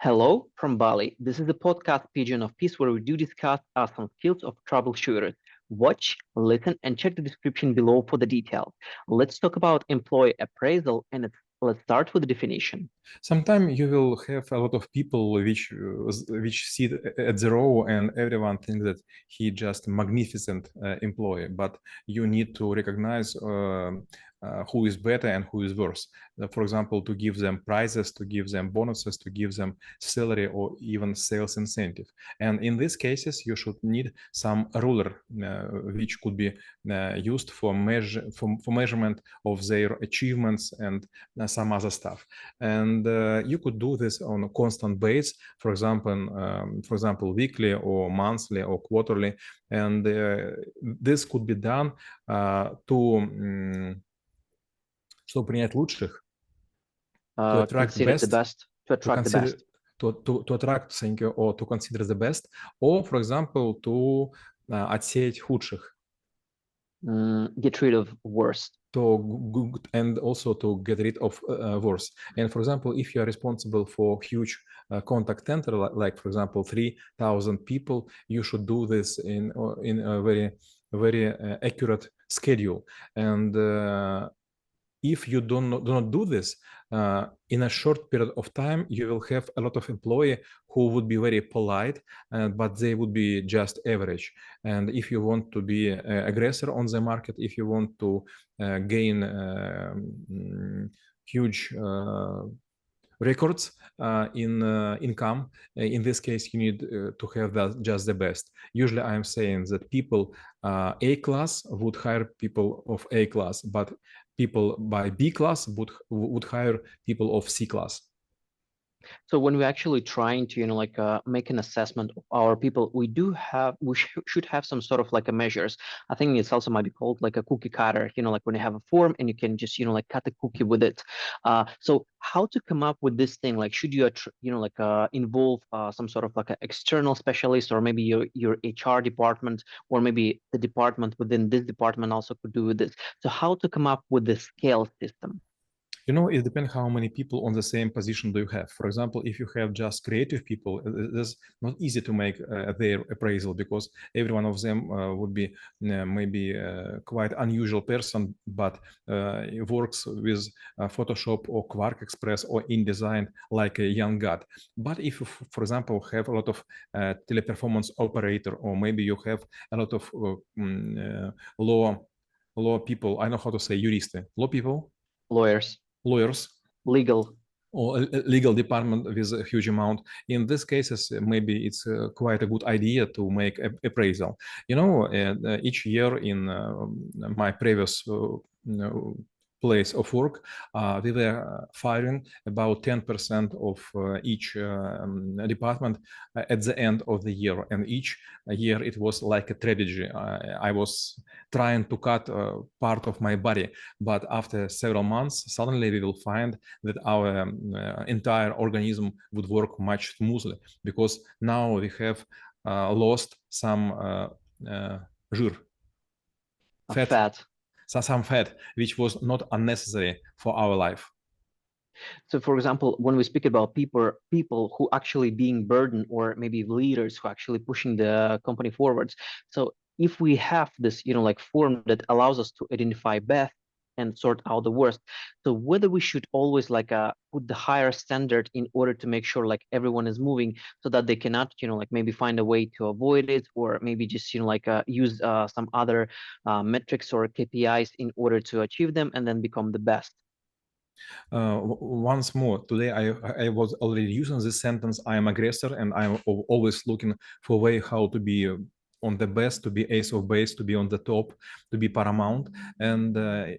Hello from Bali. This is the podcast Pigeon of Peace where we do discuss some skills of troubleshooters. Watch, listen, and check the description below for the details. Let's talk about employee appraisal and let's start with the definition. Sometimes you will have a lot of people which sit at the row and everyone thinks that he just magnificent employee, but you need to recognize who is better and who is worse. For example, to give them prizes, to give them bonuses, to give them salary or even sales incentive. And in these cases, you should need some ruler which could be used for measurement of their achievements and some other stuff. And you could do this on a constant base, for example, weekly or monthly or quarterly. And this could be done чтобы принять лучших, to attract Consider the best, to attract the best. To attract, thank you, or to consider the best, or, for example, to отсеять худших. Get rid of worst. And also to get rid of worse. And for example, if you are responsible for huge contact center, like for example 3,000 people, you should do this in a very accurate schedule. And if you do not do this, in a short period of time, you will have a lot of employees who would be very polite, but they would be just average. And if you want to be an aggressor on the market, if you want to gain huge records in income, in this case, you need to have just the best. Usually I am saying that people A class would hire people of A class, but people by B class would hire people of C class. So when we're actually trying to, make an assessment of our people, we should have some sort of like a measures. I think it's also might be called like a cookie cutter, like when you have a form and you can just, cut a cookie with it. So how to come up with this thing? Like, should you, involve some sort of like an external specialist or maybe your HR department or maybe the department within this department also could do with this. So how to come up with the scale system? It depends how many people on the same position do you have. For example, if you have just creative people, it's not easy to make their appraisal because every one of them would be maybe quite unusual person, but works with Photoshop or Quark Express or InDesign like a young god. But if you, for example, have a lot of teleperformance operator, or maybe you have a lot of law people, I know how to say juriste, law people? Lawyers, legal, or a legal department with a huge amount. In these cases, maybe it's quite a good idea to make appraisal. Each year in my previous place of work, we were firing about 10% of each department at the end of the year. And each year it was like a tragedy. I was trying to cut part of my body, but after several months, suddenly we will find that our entire organism would work much smoothly because now we have lost some fat. Some fat, which was not unnecessary for our life. So, for example, when we speak about people who actually being burdened or maybe leaders who actually pushing the company forwards. So if we have this, form that allows us to identify best and sort out the worst. So whether we should always put the higher standard in order to make sure like everyone is moving so that they cannot, maybe find a way to avoid it or maybe just, use some other metrics or KPIs in order to achieve them and then become the best. Once more, today I was already using this sentence, I am aggressor, and I'm always looking for a way how to be on the best, to be ace of base, to be on the top, to be paramount. And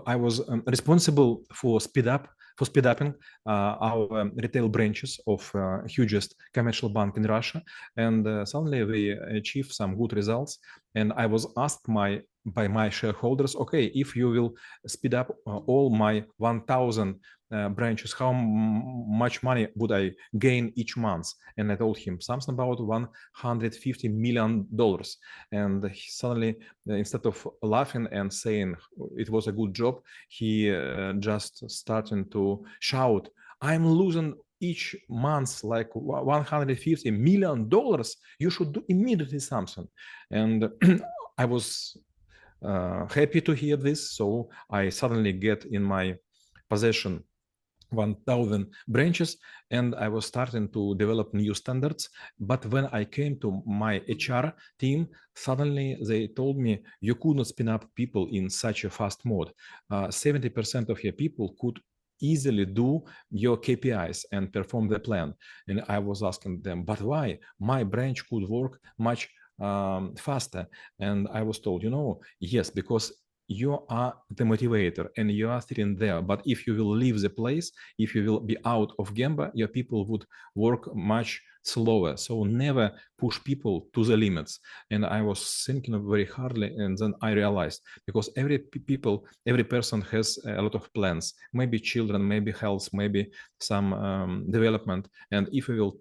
I was responsible for speed-upping our retail branches of hugest commercial bank in Russia. And suddenly we achieved some good results. And I was asked by my shareholders, okay, if you will speed up all my 1,000 branches, how much money would I gain each month? And I told him something about $150 million. And suddenly, instead of laughing and saying it was a good job, he just started to shout, I'm losing each month like $150 million, you should do immediately something. And I was happy to hear this. So I suddenly get in my possession 1,000 branches, and I was starting to develop new standards. But when I came to my HR team, suddenly they told me you couldn't spin up people in such a fast mode. 70% of your people could easily do your KPIs and perform the plan. And I was asking them, but why? My branch could work much faster. And I was told, yes, because you are the motivator and you are sitting there. But if you will leave the place, if you will be out of Gemba, your people would work much slower. So never push people to the limits. And I was thinking very hardly, and then I realized, because every person has a lot of plans, maybe children, maybe health, maybe some development. And if we will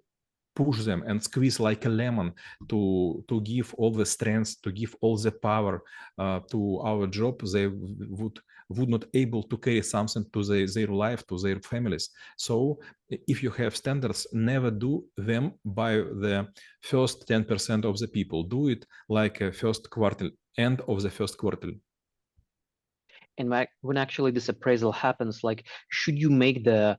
push them and squeeze like a lemon to give all the strength, to give all the power to our job, they would not able to carry something to their life, to their families. So if you have standards, never do them by the first 10% of the people. Do it like a first quarter, end of the first quarter. And when actually this appraisal happens, like, should you make the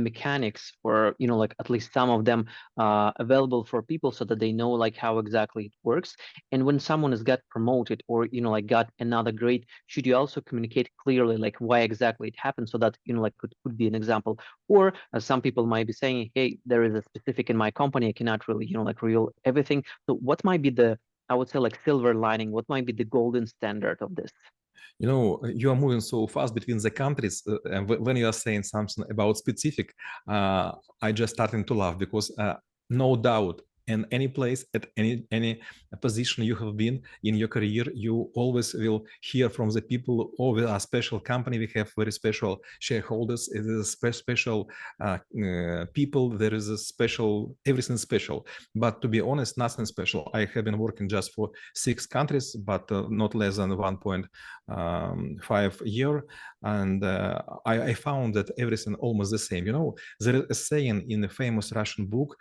mechanics, or like at least some of them available for people so that they know like how exactly it works? And when someone has got promoted, or like got another grade, should you also communicate clearly like why exactly it happened, so that like could be an example? Or some people might be saying, hey, there is a specific in my company, I cannot really like reveal everything. So what might be the, I would say, like silver lining, what might be the golden standard of this? You are moving so fast between the countries, and when you are saying something about specific, I just starting to laugh, because no doubt in any place, at any position you have been in your career, you always will hear from the people, oh, we are a special company, we have very special shareholders, it is special people, there is a special, everything special. But to be honest, nothing special. I have been working just for 6 countries, but not less than 1.5 year, and I found that everything almost the same. There is a saying in a famous Russian book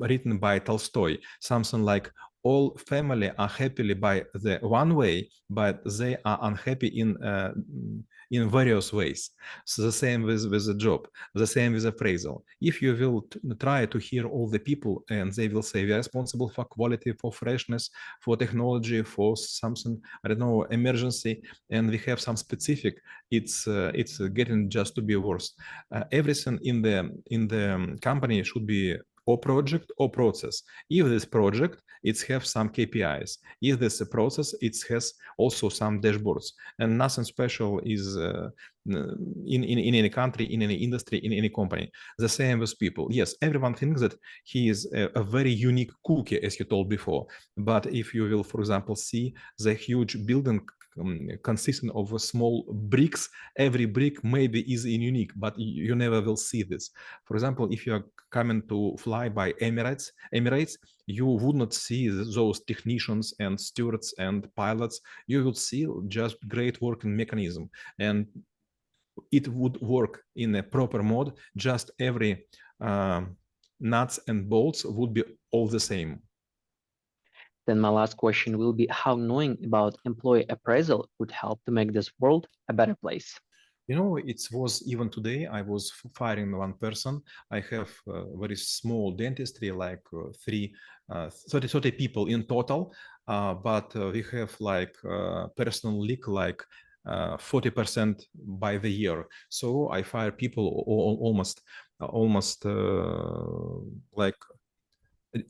written by Tolstoy, something like, all family are happily by the one way, but they are unhappy in various ways. So the same with the job, the same with appraisal. If you will try to hear all the people, and they will say we are responsible for quality, for freshness, for technology, for something, I don't know, emergency, and we have some specific, it's getting just to be worse. Everything in the company should be or project or process. If this project, it has some KPIs. If this a process, it has also some dashboards, and nothing special is in any country, in any industry, in any company. The same with people. Yes, everyone thinks that he is a very unique cookie, as you told before. But if you will, for example, see the huge building consisting of small bricks, every brick maybe is unique, but you never will see this. For example, if you are coming to fly by Emirates, you would not see those technicians and stewards and pilots. You will see just great working mechanism, and it would work in a proper mode. Just every nuts and bolts would be all the same. Then my last question will be, how knowing about employee appraisal would help to make this world a better place? It was even today, I was firing one person. I have a very small dentistry, like 30 people in total, but we have like personal leak like 40% by the year. So I fire people almost like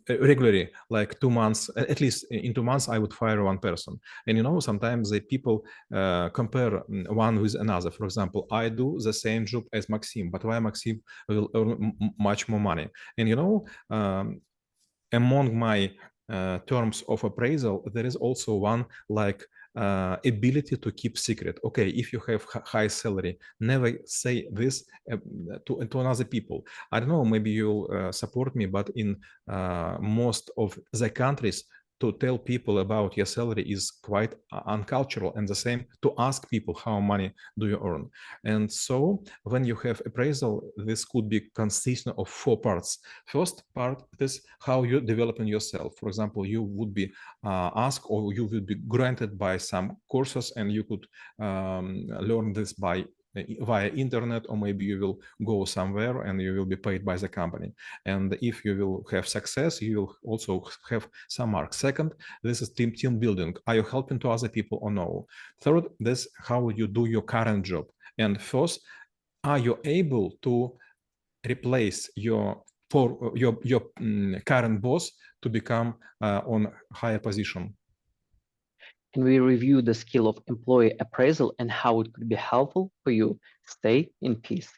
regularly, like 2 months, at least in 2 months I would fire one person. And sometimes the people compare one with another. For example, I do the same job as Maxim, but why Maxim will earn much more money? And among my terms of appraisal, there is also one like ability to keep secret. Okay, if you have high salary, never say this to another people. I don't know, maybe you'll support me, but in most of the countries, to tell people about your salary is quite uncultural, and the same to ask people how money do you earn. And so when you have appraisal, this could be consistent of 4 parts. First part is how you're developing yourself. For example, you would be asked, or you will be granted by some courses, and you could learn this by via internet, or maybe you will go somewhere and you will be paid by the company. And if you will have success, you will also have some marks. Second, this is team building. Are you helping to other people or no? Third, this how you do your current job. And fourth, are you able to replace your current boss to become on higher position? And we review the skill of employee appraisal and how it could be helpful for you. Stay in peace.